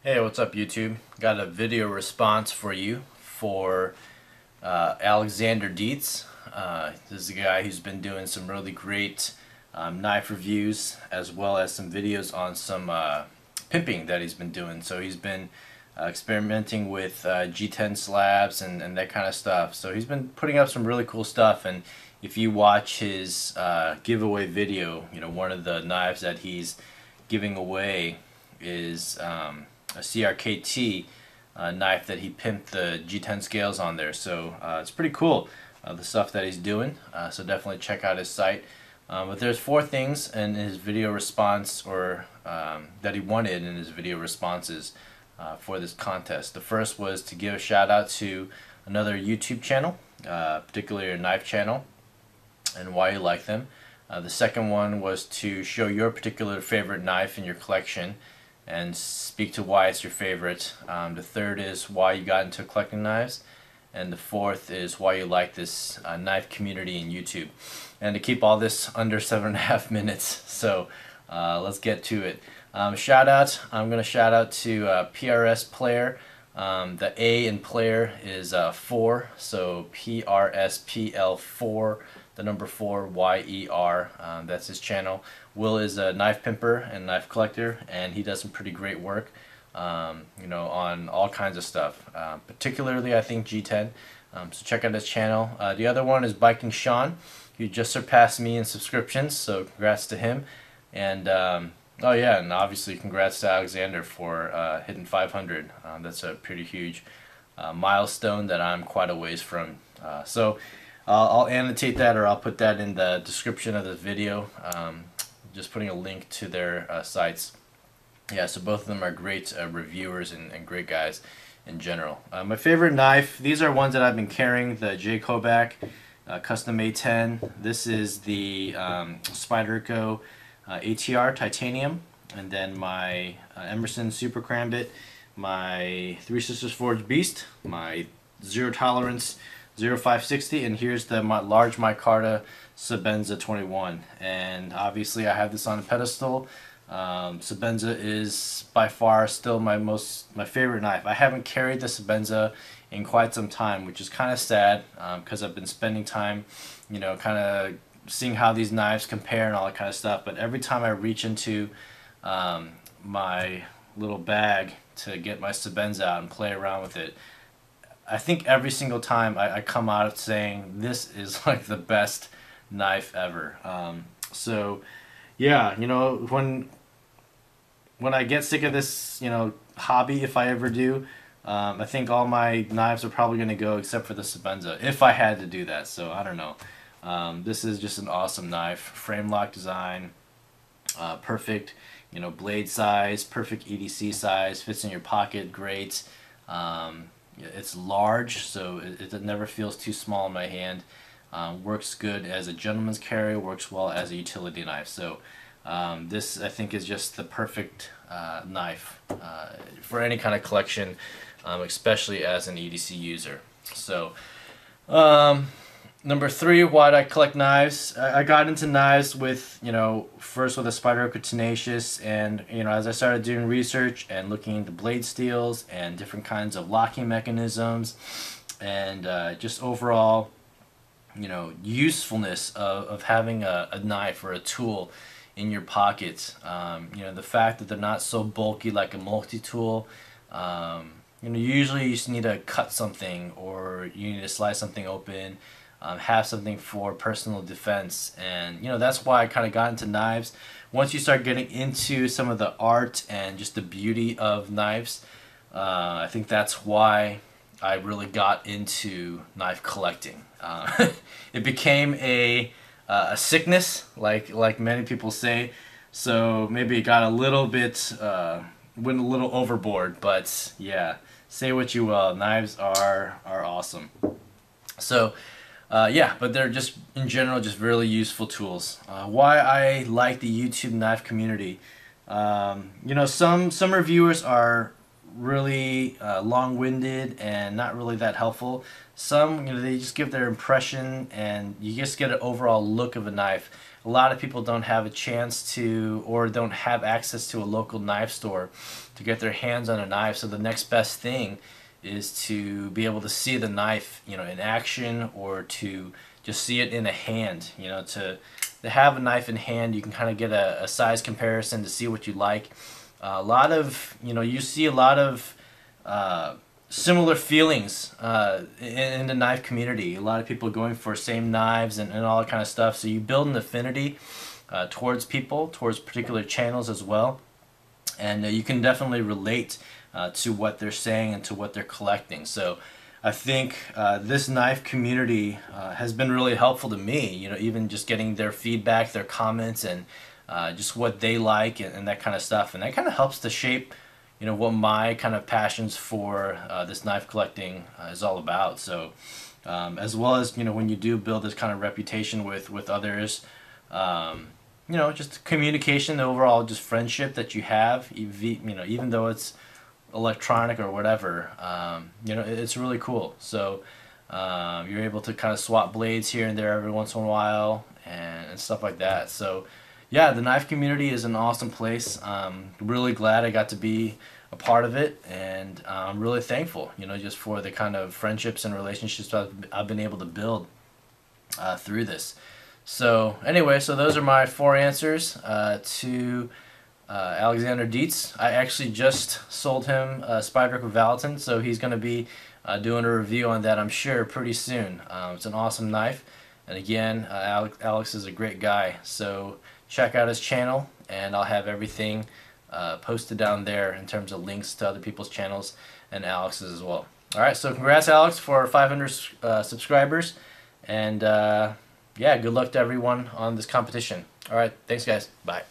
Hey, what's up YouTube? Got a video response for you for Alexanderdietz. This is a guy who's been doing some really great knife reviews as well as some videos on some pimping that he's been doing. So he's been experimenting with G10 slabs and that kind of stuff. So he's been putting up some really cool stuff, and if you watch his giveaway video, you know, one of the knives that he's giving away is a CRKT knife that he pimped the G10 scales on there. So it's pretty cool, the stuff that he's doing. So definitely check out his site. But there's 4 things in his video response, or that he wanted in his video responses for this contest. The first was to give a shout out to another YouTube channel, particularly a knife channel, and why you like them. The second one was to show your particular favorite knife in your collection and speak to why it's your favorite. The third is why you got into collecting knives, and the fourth is why you like this knife community in YouTube. And to keep all this under 7.5 minutes, so let's get to it. Shout out, I'm going to shout out to PRS Player. The A in player is 4, so PRSPL4, the number 4, YER. That's his channel. Will is a knife pimper and knife collector, and he does some pretty great work, you know, on all kinds of stuff. Particularly, I think G10. So check out his channel. The other one is Biking Sean, who just surpassed me in subscriptions. So congrats to him. And oh yeah, and obviously congrats to Alexander for hitting 500. That's a pretty huge milestone that I'm quite a ways from. So I'll annotate that, or I'll put that in the description of this video. Just putting a link to their sites. Yeah, so both of them are great reviewers and great guys in general. My favorite knife, these are ones that I've been carrying, the J. Koback Custom A10. This is the Spyderco ATR Titanium, and then my Emerson Super Crambit, my Three Sisters Forged Beast, my Zero Tolerance 0560, and here's the large micarta Sebenza 21. And obviously I have this on a pedestal. Sebenza is by far still my favorite knife. I haven't carried the Sebenza in quite some time, which is kind of sad, because I've been spending time, you know, kind of seeing how these knives compare and all that kind of stuff. But every time I reach into my little bag to get my Sebenza out and play around with it, I think every single time I come out saying this is like the best knife ever. So yeah, you know, when I get sick of this, you know, hobby, if I ever do, I think all my knives are probably going to go except for the Sebenza, if I had to do that. So I don't know. This is just an awesome knife. Frame lock design, perfect, you know, blade size, perfect EDC size, fits in your pocket, great. It's large, so it never feels too small in my hand. Works good as a gentleman's carry, works well as a utility knife. So this, I think, is just the perfect knife for any kind of collection, especially as an EDC user. So number 3, why do I collect knives? I got into knives with, you know, first with a Spyderco Tenacious, and, you know, as I started doing research and looking into blade steels and different kinds of locking mechanisms, and just overall, you know, usefulness of having a knife or a tool in your pocket. You know, the fact that they're not so bulky like a multi-tool. You know, usually you just need to cut something, or you need to slice something open. Have something for personal defense, and you know, that's why I kind of got into knives. Once you start getting into some of the art and just the beauty of knives, I think that's why I really got into knife collecting. It became a sickness, like many people say. So maybe it got a little bit went a little overboard, but yeah, say what you will, knives are awesome. So yeah, but they're just, in general, just really useful tools. Why I like the YouTube knife community. You know, some reviewers are really long-winded and not really that helpful. Some, you know, they just give their impression, and you just get an overall look of a knife. a lot of people don't have a chance to, or don't have access to a local knife store to get their hands on a knife. So the next best thing is to be able to see the knife, you know, in action, or to just see it in a hand. You know, to have a knife in hand, you can kind of get a size comparison to see what you like. A lot of, you know, you see a lot of similar feelings in the knife community. A lot of people going for same knives and all that kind of stuff. So you build an affinity towards people, towards particular channels as well. And you can definitely relate to what they're saying and to what they're collecting. So I think this knife community has been really helpful to me, you know, even just getting their feedback, their comments, and just what they like, and that kind of stuff. And that kind of helps to shape, you know, what my kind of passions for this knife collecting is all about. So as well as, you know, when you do build this kind of reputation with others, you know, just communication, the overall just friendship that you have, you know, even though it's electronic or whatever, you know, it's really cool. So you're able to kind of swap blades here and there every once in a while, and stuff like that. So yeah, the knife community is an awesome place. I'm really glad I got to be a part of it, and I'm really thankful, you know, just for the kind of friendships and relationships I've been able to build through this. So anyway, so those are my 4 answers to Alexanderdietz. I actually just sold him Spydrick with Valentin, so he's going to be doing a review on that, I'm sure, pretty soon. It's an awesome knife, and again, Alex is a great guy, so check out his channel, and I'll have everything posted down there in terms of links to other people's channels and Alex's as well. Alright, so congrats, Alex, for 500 subscribers, and yeah, good luck to everyone on this competition. Alright, thanks guys, bye.